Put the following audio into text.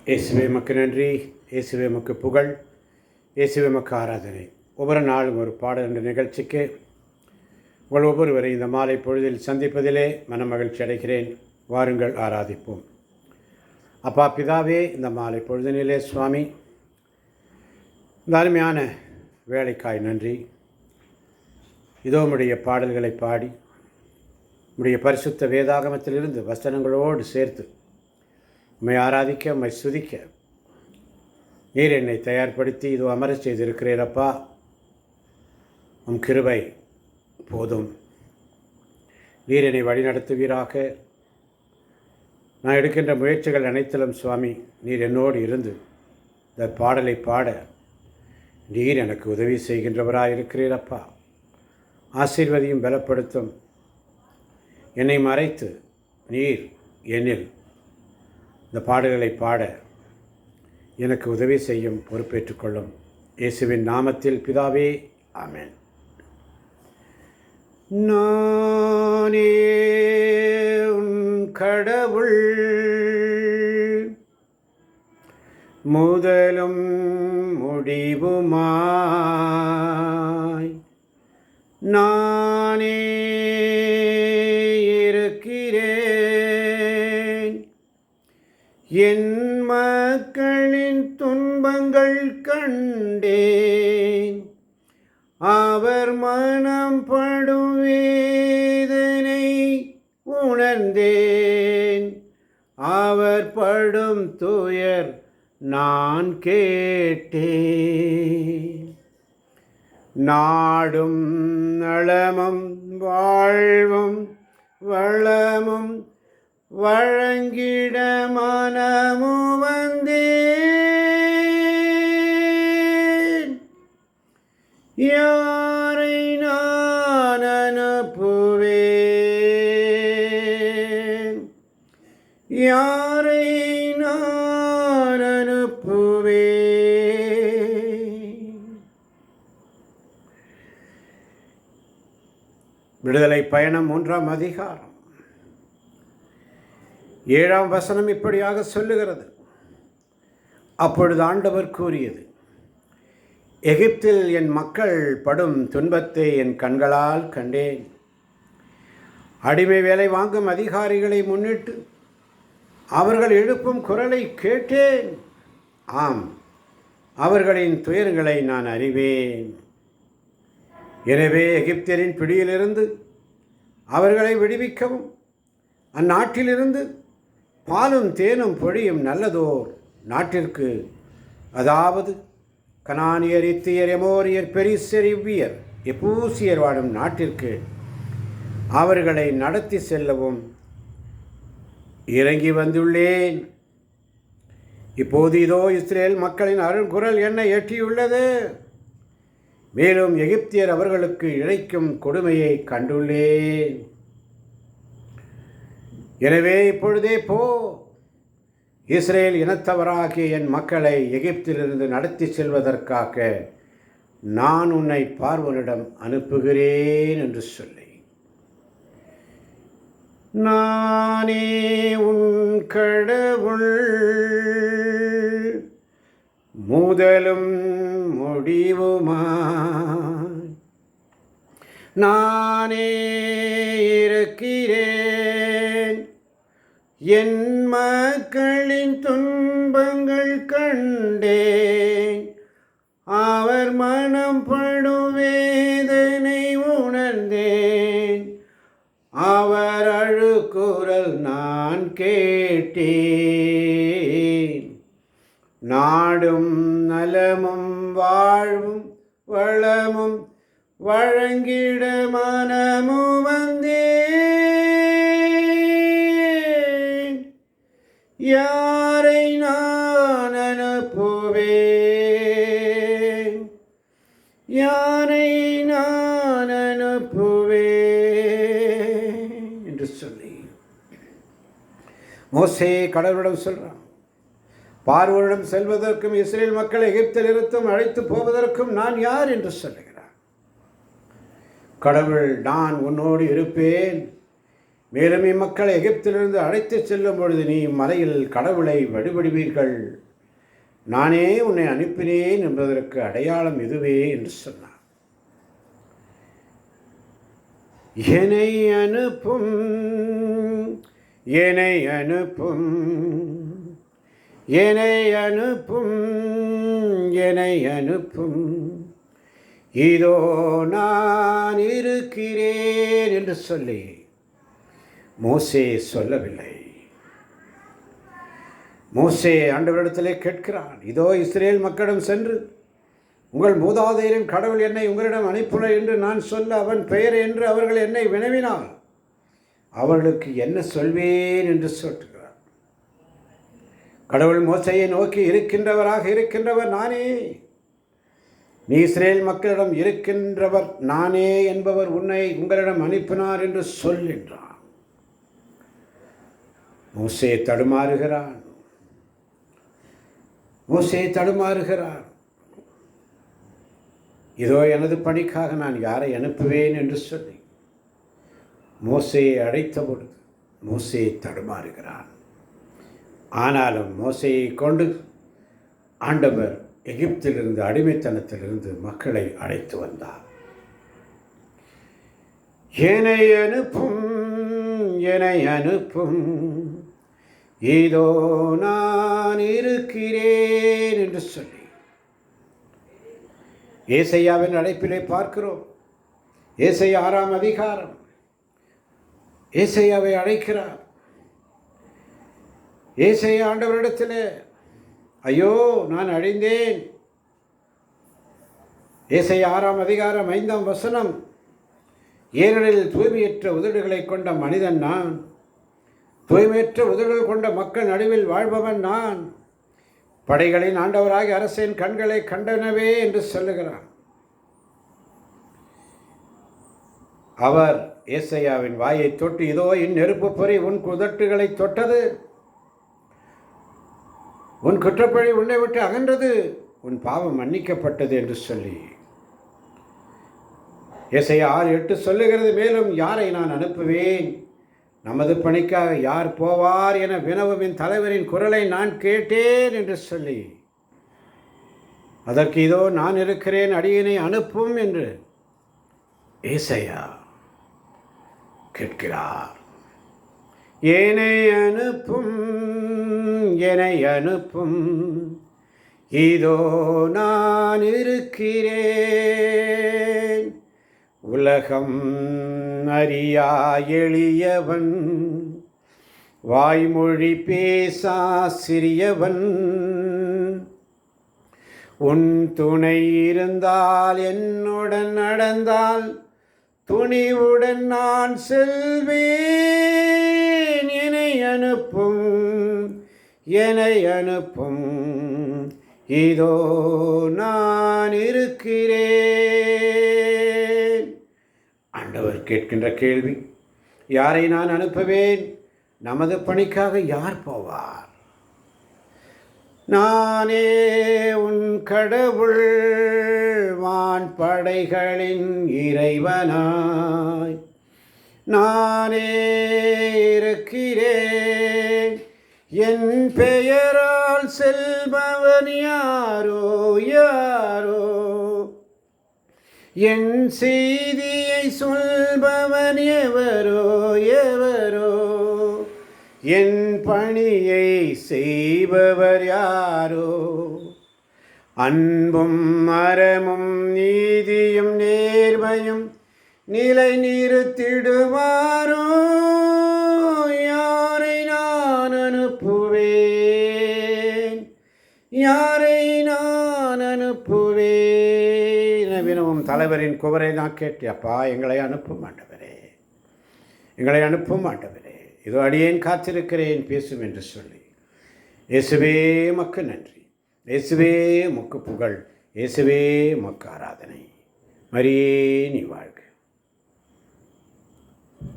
இயேசுவே மக்கு நன்றி, இயேசுவே மக்கு புகழ், இயேசுவே மக்கு ஆராதனை. ஒவ்வொரு நாளும் ஒரு பாடல் என்ற நிகழ்ச்சிக்கு உங்கள் ஒவ்வொருவரை இந்த மாலை பொழுதில் சந்திப்பதிலே மனமகிழ்ச்சி அடைகிறேன். வாருங்கள் ஆராதிப்போம். அப்பா பிதாவே, இந்த மாலை பொழுதினிலே சுவாமி இந்த அருமையான வேலைக்காய் நன்றி. இதோ உம்முடைய பாடல்களை பாடி உம்முடைய பரிசுத்த வேதாகமத்திலிருந்து வசனங்களோடு சேர்த்து உம்மை ஆராதிக்க, உம்மை சுதிக்க நீர் என்னை தயார்படுத்தி இதோ அமர செய்திருக்கிறீரப்பா. உம் கிருபை போதும். நீர் என்னை வழிநடத்துவீராக. நான் எடுக்கின்ற முயற்சிகள் அனைத்திலும் சுவாமி நீர் என்னோடு இருந்து இந்த பாடலை பாட நீர் எனக்கு உதவி செய்கின்றவராக இருக்கிறீரப்பா. ஆசீர்வதியும் பலப்படுத்தும். என்னை மறைத்து நீர் என்னில் இந்த பாடல்களை பாட எனக்கு உதவி செய்யும் பொறுப்பேற்றுக்கொள்ளும். இயேசுவின் நாமத்தில் பிதாவே, ஆமென். நானே உன் கடவுள், முதலும் முடிவுமாய் நானே இருக்கிறேன். என் மக்களின் துன்பங்கள் கண்டேன். அவர் மனம் படும் வேதனை உணர்ந்தேன். அவர் படும் துயர் நான் கேட்டேன். நாடும் நலமும் வாழ்வும் வளமும் வழங்கிட மனமு வந்தேன். யாரை நான் அனுப்புவேன்? யாரை நான் அனுப்புவேன்? விடுதலை பயணம் 3ஆம் அதிகாரம் 7ஆம் வசனம் இப்படியாக சொல்லுகிறது. அப்பொழுது ஆண்டவர் கூறியது, எகிப்தில் என் மக்கள் படும் துன்பத்தை என் கண்களால் கண்டேன். அடிமை வேலை வாங்கும் அதிகாரிகளை முன்னிட்டு அவர்கள் எழுப்பும் குரலை கேட்டேன். ஆம், அவர்களின் துயரங்களை நான் அறிவேன். எனவே எகிப்தியரின் பிடியிலிருந்து அவர்களை விடுவிக்கவும், அந்நாட்டிலிருந்து பாலும் தேனும் பொழியும் நல்லதோர் நாட்டிற்கு, அதாவது கனானியர், இத்தியர், எமோரியர், பெரிசர், இவ்வியர், எப்பூசியர் வாழும் நாட்டிற்கு அவர்களை நடத்தி செல்லவும் இறங்கி வந்துள்ளேன். இப்போது இதோ இஸ்ரேல் மக்களின் அருள்குரல் என்னை எட்டியுள்ளது. மேலும் எகிப்தியர் அவர்களுக்கு இழைக்கும் கொடுமையை கண்டுள்ளேன். எனவே இப்பொழுதே போ, இஸ்ரேல் இனத்தவராகிய என் மக்களை எகிப்திலிருந்து நடத்தி செல்வதற்காக நான் உன்னை பார்வோனிடம் அனுப்புகிறேன் என்று சொல்லி, நானே உன் கடவுள், முதலும் முடிவுமாய் நானே இருக்கிறேன். என் மக்களின் துன்பங்கள் கண்டேன். அவர் மனம் படும் வேதனை உணர்ந்தேன். அவர் அழுகுரல் நான் கேட்டேன். நாடும் நலமும் வாழ்வும் வளமும் வழங்கிட மனமு வந்தேன். யாரை நான் அனுப்புவேன்? யாரை நான் அனுப்புவேன் என்று சொல்லி மோசே கடவுளிடம் சொல்றான், பார்வோனிடம் செல்வதற்கும் இஸ்ரேல் மக்களை எகிப்தில் இருந்தும் அழைத்து போவதற்கும் நான் யார் என்று சொல்லுகிறார். கடவுள், நான் உன்னோடு இருப்பேன், மேலும் இம்மக்களை எகிப்திலிருந்து அழைத்துச் செல்லும் பொழுது நீ மலையில் கடவுளை வழிபடுவீர்கள், நானே உன்னை அனுப்பினேன் என்பதற்கு அடையாளம் இதுவே என்று சொன்னார். என்னை அனுப்பும், என்னை அனுப்பும், என்னை அனுப்பும், என்னை அனுப்பும், இதோ நான் இருக்கிறேன் என்று சொல்லி மோசே சொல்லவில்லை. மோசே ஆண்டவரிடத்திலே கேட்கிறான், இதோ இஸ்ரேல் மக்களிடம் சென்று உங்கள் மூதாதையரின் கடவுள் என்னை உங்களிடம் அனுப்புகிறார் என்று நான் சொல்ல அவன் பெயர் என்று அவர்கள் என்னை வினவினால் அவர்களுக்கு என்ன சொல்வேன் என்று சொல்கிறார். கடவுள் மோசையை நோக்கி, இருக்கின்றவராக இருக்கின்றவர் நானே, நீ இஸ்ரேல் மக்களிடம் இருக்கின்றவர் நானே என்பவர் உங்களிடம் அனுப்பினார் என்று சொல் என்றான். மோசே தடுமாறுகிறான். மோசே தடுமாறுகிறான். இதோ எனது பணிக்காக நான் யாரை அனுப்புவேன் என்று சொல்லி மோசேயை அழைத்த பொழுது மோசே தடுமாறுகிறான். ஆனாலும் மோசேயை கொண்டு ஆண்டவர் எகிப்திலிருந்து, அடிமைத்தனத்திலிருந்து மக்களை அழைத்து வந்தார். என்னை அனுப்பும், என்னை அனுப்பும், இதோ நான் இருக்கிறேன் என்று சொல்லி ஏசாயாவின் அழைப்பிலே பார்க்கிறோம். ஏசாயா 6ஆம் அதிகாரம் ஏசாயாவை அழைக்கிறார். ஏசாயா ஆண்டவரிடத்திலே, ஐயோ நான் அழிந்தேன். ஏசாயா 6ஆம் அதிகாரம் 5ஆம் வசனம், ஏனெனில் தூய்மையற்ற உதடுகளை கொண்ட மனிதன் நான், தூய்மையற்ற உதடுகள் கொண்ட மக்கள் நடுவில் வாழ்பவன் நான், படைகளின் ஆண்டவராகிய அரசின் கண்களை கண்டனவே என்று சொல்லுகிறான். அவர் ஏசாயாவின் வாயை தொட்டு, இதோ இந்நெருப்பு பொறி உன் உதட்டுகளை தொட்டது, உன் குற்றப்பழி உன்னை விட்டு அகன்றது, உன் பாவம் மன்னிக்கப்பட்டது என்று சொல்லி ஏசாயா 6:8 சொல்லுகிறது. மேலும் யாரை நான் அனுப்புவேன், நமது பணிக்காக யார் போவார் என வினவும் என் தலைவரின் குரலை நான் கேட்டேன் என்று சொல்லி அதற்கு இதோ நான் இருக்கிறேன், அடியேனை அனுப்பும் என்று ஏசாயா கேட்கிறார். என்னை அனுப்பும், என்னை அனுப்பும், இதோ நான் இருக்கிறேன். உலகம் அறியா எளியவன், வாய்மொழி பேசா சிறியவன், உன் துணை இருந்தால் என்னுடன் நடந்தால் துணிவுடன் நான் செல்வேன். என்னை அனுப்பும், என்னை அனுப்பும், இதோ நான் இருக்கிறேன். ஆண்டவர் கேட்கின்ற கேள்வி, யாரை நான் அனுப்புவேன், நமது பணிக்காக யார் போவார்? நானே உன் கடவுள், வான் படைகளின் இறைவனாய் நானே இருக்கிறேன். என் பெயரால் செல்பவன் யாரோ யாரோ, என் செய்தியை சொல்பவன் எவரோ எவரோ, என் பணியை செய்பவர் யாரோ, அன்பும் அறமும் நீதியும் நேர்மையும் நிலை நிறுத்திடுவாரோ, யாரை நான் அனுப்புவேன், யாரை நான் அனுப்புவேன். வினவும் தலைவரின் குவரை நான் கேட்டப்பா, எங்களை அனுப்பும் ஆண்டவரே, எங்களை அனுப்பும் ஆண்டவரே, இதோ அடியேன் காத்திருக்கிறேன் பேசும் என்று சொல்லி, இயேசுவே உமக்கு நன்றி, இயேசுவே உமக்கு புகழ், இயேசுவே உமக்கு ஆராதனை. மரியே நீ வாழ்க.